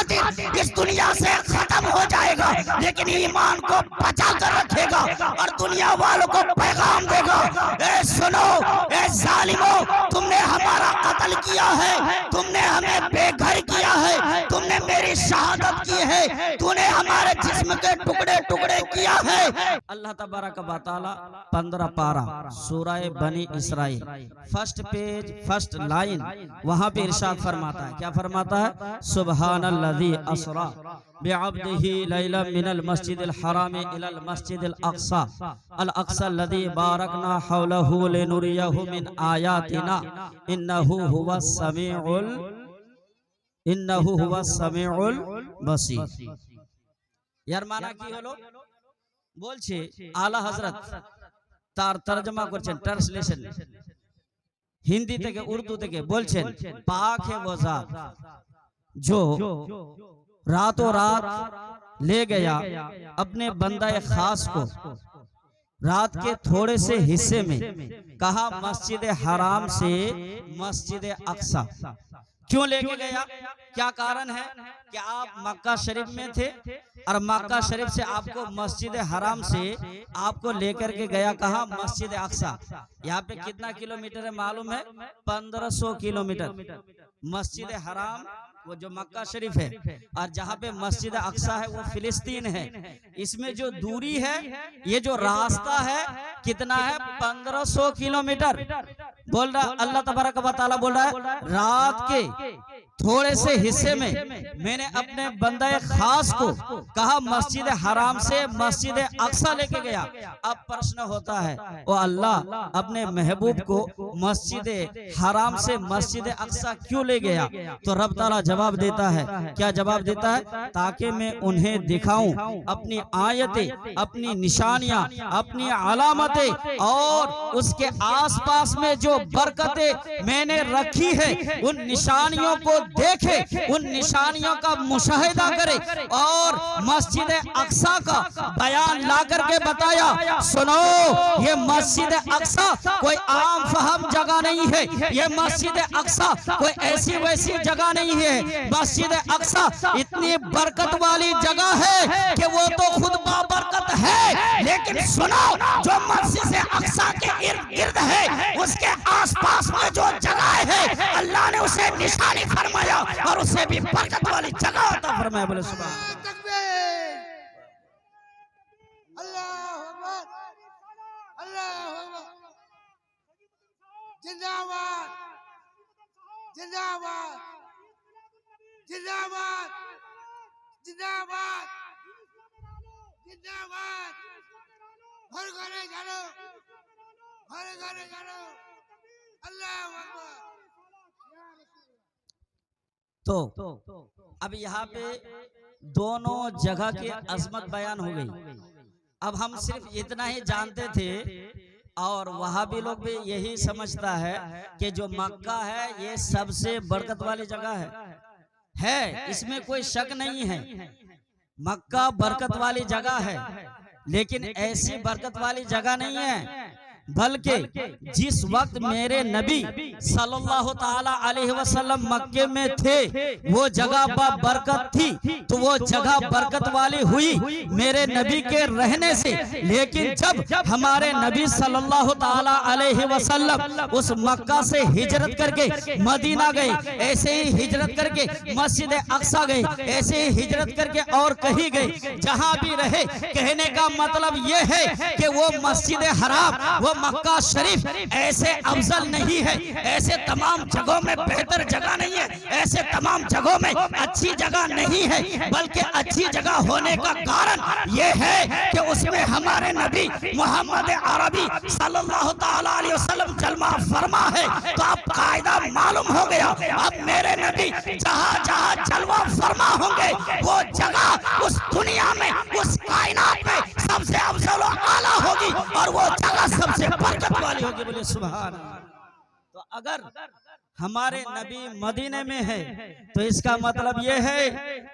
खातिर इस दुनिया से खत्म हो जाएगा, लेकिन ईमान को बचा कर रखेगा और दुनिया वालों को पैगाम देगा, ए सुनो, ए जालिमो, तुमने हमारा कत्ल किया है, तुमने हमें बेघर किया है, तुमने मेरी शहादत की है, तूने हमारे जिस्म के टुकड़े टुकड़े किया है। अल्लाह तबारक व तआला 15 पारा सूरह बनी Israel first page first line वहां पे इरशाद फरमाता है, क्या फरमाता है? सुबहानल्लज़ी असरा बिअब्दिही लैलन मिनल मस्जिदिल हराम इलल मस्जिदिल अक़सा अल अक़सा लज़ी बारकना हौलहु लिनुरियहु मिन आयातिना इन्नहु हुवस समीउल बसीर। यार माना কি হলো বলছে আলা হযরত তার তরজমা করছেন, ট্রান্সলেশন হিন্দি থেকে উর্দু থেকে বলছেন, পাক है वो ज़ात जो रातों रात ले गया अपने बंदा खास को रात के थोड़े से हिस्से में, कहा मस्जिद हराम से मस्जिद अक़सा। क्यों लेके गया, क्या कारण है कि आप मक्का शरीफ में थे और मक्का शरीफ से आपको मस्जिद हराम से आपको लेकर के गया कहा मस्जिद अक़सा। यहाँ पे कितना किलोमीटर है मालूम है? 1500 किलोमीटर। मस्जिद हराम वो जो मक्का शरीफ है और जहाँ पे मस्जिद अक़सा है वो फिलिस्तीन है। इसमें जो दूरी है, ये जो रास्ता है कितना है? 1500 किलोमीटर। बोल रहा अल्लाह तबारक व तआला बोल रहा है, रात के थोड़े से हिस्से में मैंने अपने बंदा खास को कहा मस्जिद हराम से मस्जिद अक़सा लेके गया। अब प्रश्न होता है, वो अल्लाह अपने महबूब को मस्जिद हराम से मस्जिद अक़सा क्यों ले गया? तो रब ताला जवाब देता है, क्या जवाब देता है? ताकि मैं उन्हें दिखाऊं अपनी आयतें, अपनी निशानियां, अपनी अलामतें और उसके आसपास में जो बरकतें मैंने रखी है उन निशानियों को देखे, उन निशानियों का मुशाहिदा करे और मस्जिद अक़सा का बयान ला करके बताया, सुनो ये मस्जिद अक़सा कोई आम फहम जगह नहीं है, ये मस्जिद अक़सा कोई ऐसी वैसी जगह नहीं है। मस्जिद अक़सा इतनी बरकत वाली जगह है कि वो तो खुद बाबरकत है, लेकिन सुनो जो मस्जिद अक़सा के इर्द गिर्द है उसके आसपास में जो जगह है अल्लाह ने उसे निशानी फरमाया और उसे भी बरकत वाली जगह अता फरमाया। बोले सुभान अल्लाह अल्लाह जिंदाबाद जिंदाबाद जिंदाबाद जिंदाबाद जिंदाबाद। घर घरे जानो, घर घरे जानो। अल्लाह अकबर। तो अब यहाँ पे दोनों जगह की अजमत बयान हो गई। अब हम सिर्फ इतना ही जानते थे और वहाँ भी लोग भी यही समझता है कि जो मक्का है ये सबसे बरकत वाली जगह है, इसमें कोई शक नहीं है। मक्का बरकत वाली जगह है, लेकिन ऐसी बरकत वाली जगह नहीं है, बल्कि जिस वक्त मेरे नबी सल्लल्लाहु ताला अलैहि वसल्लम मक्के में थे वो जगह बरकत थी, तो वो जगह बरकत वाली हुई मेरे नबी के रहने से। लेकिन जब हमारे नबी सल्लल्लाहु ताला अलैहि वसल्लम उस मक्का से हिजरत करके मदीना गए, ऐसे ही हिजरत करके मस्जिद अक़सा गए, ऐसे ही हिजरत करके और कहीं गए, जहां भी रहे, कहने का मतलब ये है कि वो मस्जिद हराम, वो मक्का शरीफ ऐसे अफजल नहीं है, ऐसे तमाम जगहों में बेहतर जगह नहीं है, ऐसे तमाम जगहों में अच्छी जगह नहीं है, बल्कि अच्छी जगह होने का कारण ये है कि उसमें हमारे नबी मोहम्मद अरबी सल्लल्लाहु ताला अलैहि वसल्लम जलवा फरमा है। तो अब कायदा मालूम हो गया, अब मेरे नबी जहाँ जहाँ जलवा फरमा होंगे वो जगह उस दुनिया में, उस कायनात में सबसे अफजल और आला होगी और वो जगह सबसे बरकत वाली होगी। बोले सुभान। तो अगर हमारे नबी मदीने में है, तो इसका मतलब ये है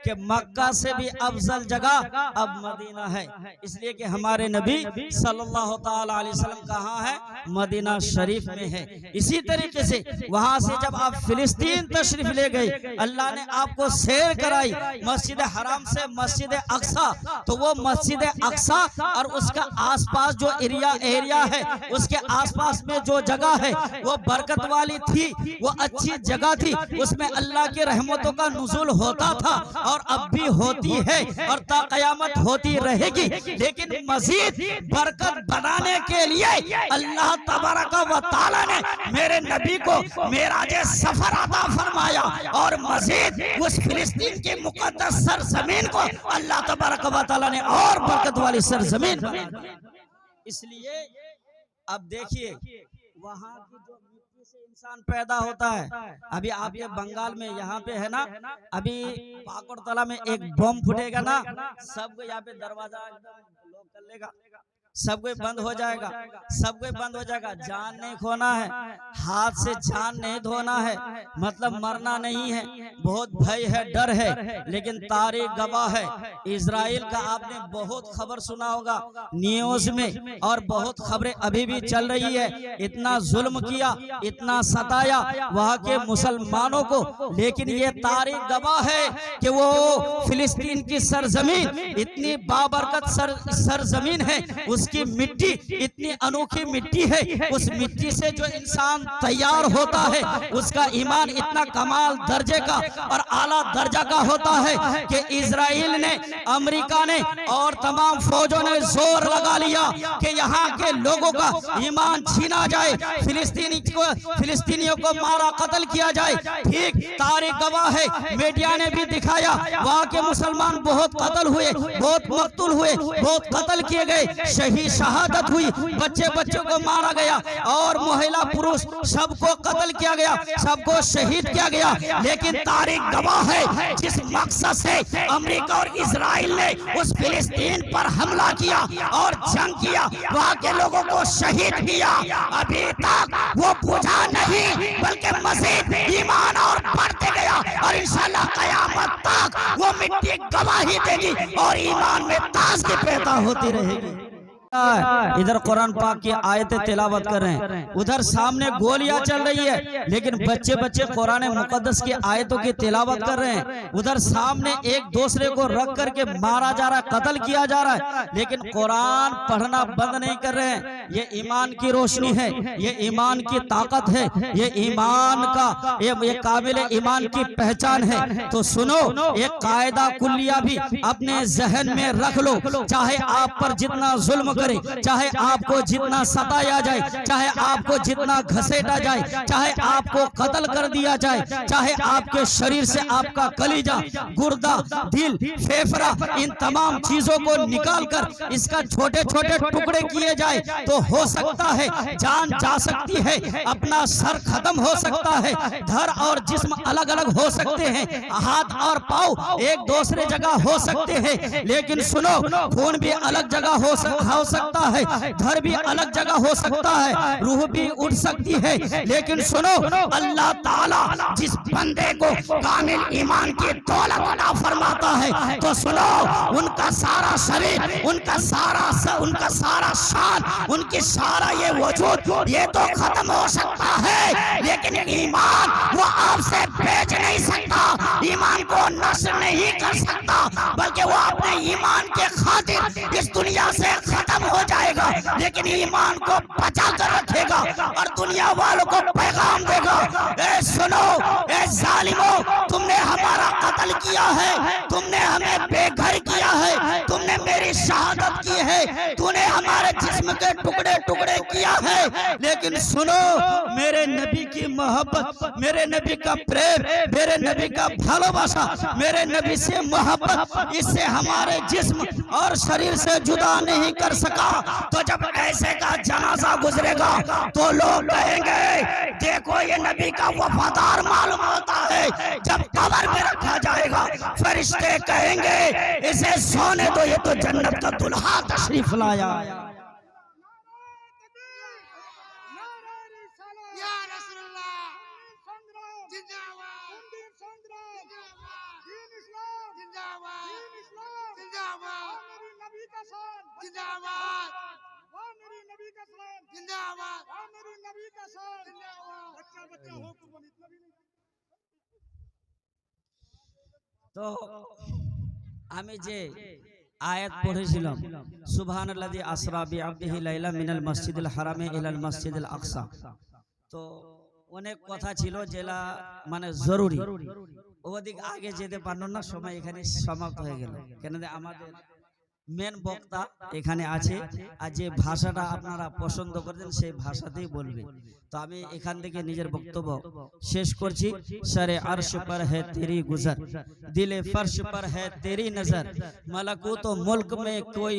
कि मक्का से भी अफजल जगह अब मदीना है। इसलिए कि हमारे नबी सल्लल्लाहु ताला अलैहि वसल्लम कहाँ है? मदीना शरीफ में है। इसी तरीके से वहां से जब आप फिलिस्तीन तशरीफ ले गए, अल्लाह ने आपको सैर कराई मस्जिद हराम से मस्जिद अक्सा, तो वो मस्जिद अक्सा और उसका आसपास जो एरिया है, उसके आसपास में जो जगह है वो बरकत वाली थी, वो अच्छी जगह थी, उसमें अल्लाह की रहमतों का नुज़ुल होता था और अब भी होती है और ता क़यामत होती रहेगी। लेकिन मज़ीद बरकत बनाने के लिए अल्लाह तबारक व तआला ने मेरे नबी को मेराजे सफर अता फरमाया और मज़ीद उस फिलिस्तीन की मुक़द्दस सरजमीन को अल्लाह तबारक व तआला ने और बरकत वाली सरजमीन बना दी। इसलिए अब देखिए वहां की जो मिट्टी से इंसान पैदा होता है, अभी आपके बंगाल में यहाँ पे है ना, अभी पाकुड़तला में एक बम फूटेगा ना, सबको यहाँ पे दरवाजा एकदम लॉक कर लेगा, सब कोई बंद हो जाएगा, सब कोई बंद हो जाएगा। जान नहीं खोना है, हाथ से जान नहीं धोना है, मतलब मरना नहीं है, बहुत भय है, डर है। लेकिन तारीख गवाह है, इजराइल का आपने बहुत खबर सुना होगा न्यूज में, और बहुत खबरें अभी भी चल रही है। इतना जुल्म किया, इतना सताया वहां के मुसलमानों को, लेकिन ये तारीख गवाह है कि वो फिलिस्तीन की सरजमीन इतनी बाबरकत सरजमीन है, उसकी मिट्टी इतनी अनोखी मिट्टी है, उस मिट्टी से जो इंसान तैयार होता है उसका ईमान इतना कमाल दर्जे का और आला दर्जा का होता है कि इजराइल ने, अमेरिका ने और तमाम फौजों ने जोर लगा लिया कि यहाँ के लोगों का ईमान छीना जाए, फिलिस्तीनियों को मारा कत्ल किया जाए। ठीक तारीख गवाह है, मीडिया ने भी दिखाया, वहाँ के मुसलमान बहुत कत्ल हुए, बहुत मकतूल हुए, बहुत कत्ल किए गए, शहादत हुई, बच्चों को मारा गया और महिला पुरुष सबको कत्ल किया गया, सबको शहीद किया गया। लेकिन तारीख गवाह है, जिस मकसद से अमेरिका और इजराइल ने उस फिलिस्तीन पर हमला किया और जंग किया, वहां के लोगों को शहीद किया, अभी तक वो बुझा नहीं, बल्कि मजीद ईमान और बढ़ते गया और इंशाअल्लाह कयामत तक वो मिट्टी गवाही देगी और ईमान में ताज़गी पैदा होती रहेगी। इधर कुरान पाक की आयतें तिलावत कर रहे हैं, उधर सामने गोलियां चल रही है, लेकिन बच्चे कुरान मुकद्दस की आयतों की तिलावत कर रहे हैं। उधर सामने एक दूसरे को रख करके मारा जा रहा है, कत्ल किया जा रहा है, लेकिन कुरान पढ़ना बंद नहीं कर रहे हैं। ये ईमान की रोशनी है, ये ईमान की ताकत है, ये ईमान का ये काबिल ईमान की पहचान है। तो सुनो, एक कायदा कुल्लिया भी अपने जहन में रख लो, चाहे आप पर जितना जुल्म करे, चाहे आपको जितना सताया जाए, चाहे आपको जितना घसेटा जाए, चाहे आपको कत्ल कर दिया जाए, चाहे आपके शरीर से आपका कलीजा, गुर्दा, दिल, फेफड़ा, इन तमाम चीजों को निकालकर इसका छोटे छोटे टुकड़े किए जाए, तो हो सकता है जान जा सकती है, अपना सर खत्म हो सकता है, धड़ और जिस्म अलग अलग हो सकते हैं, हाथ और पाँव एक दूसरे जगह हो सकते हैं, लेकिन सुनो, खून भी अलग जगह हो सकता है, धड़ भी अलग जगह हो सकता है, रूह भी उठ सकती है। लेकिन सुनो, अल्लाह ताला जिस बंदे को कामिल ईमान की दौलत अता फरमाता है, तो सुनो, उनका सारा शरीर, उनका सारा शान, उनकी सारा ये वजूद, ये तो खत्म हो सकता है, लेकिन ईमान वो आपसे बेच नहीं सकता, ईमान को नष्ट नहीं कर सकता, बल्कि वो अपने ईमान के खातिर इस दुनिया से खत्म हो जाएगा, लेकिन ईमान को बचा कर रखेगा और दुनिया वालों को पैगाम देगा। ए सुनो, ए जालिमो, तुमने हमारा कत्ल किया है, तुमने हमें बेघर किया है, तुमने मेरी शहादत की है, तूने हमारे जिस्म के टुकड़े टुकड़े किया है, लेकिन सुनो, मेरे नबी की मोहब्बत, मेरे नबी का प्रेम, मेरे नबी का भालोबासा, मेरे नबी से मोहब्बत, इससे हमारे जिस्म और शरीर से जुदा नहीं कर सका। तो जब ऐसे का जनाजा गुजरेगा तो लोग कहेंगे, देखो ये नबी का वफादार मालूम होता है। जब कब्र में रखा जाएगा, फरिश्ते कहेंगे, इसे सोने दो, ये तो जन्नत का दुल्हा तशरीफ लाया। या रसूलुल्लाह जिंदाबाद वाह मेरी नबी का सलाम, जिंदाबाद वाह मेरी नबी का सलाम। जिंदाबाद बच्चा बच्चा हो कुर्बान, इतना भी नहीं। তো আমি যে আয়াত পড়েছিলাম সুবহানাল্লাযী আসরা বিআবদিহি লাইলা মিনাল মসজিদিল হারামে ইলাল মসজিদিল আকসা, তো অনেক কথা ছিল যেটা মানে জরুরি, ওদিক আগে যেতে পারলো না, সময় এখানে সমাপ্ত হয়ে গেল। কেন আমাদের মেন বক্তা এখানে আছে, আর যে ভাষাটা আপনারা পছন্দ করেছেন সেই ভাষাতেই বলবে। তো আমি এখান থেকে নিজের বক্তব্য শেষ করছি। সরে আরশ पर है तेरी गुजर, दिले फर्श पर है तेरी नजर, मलकूत मुल्क में कोई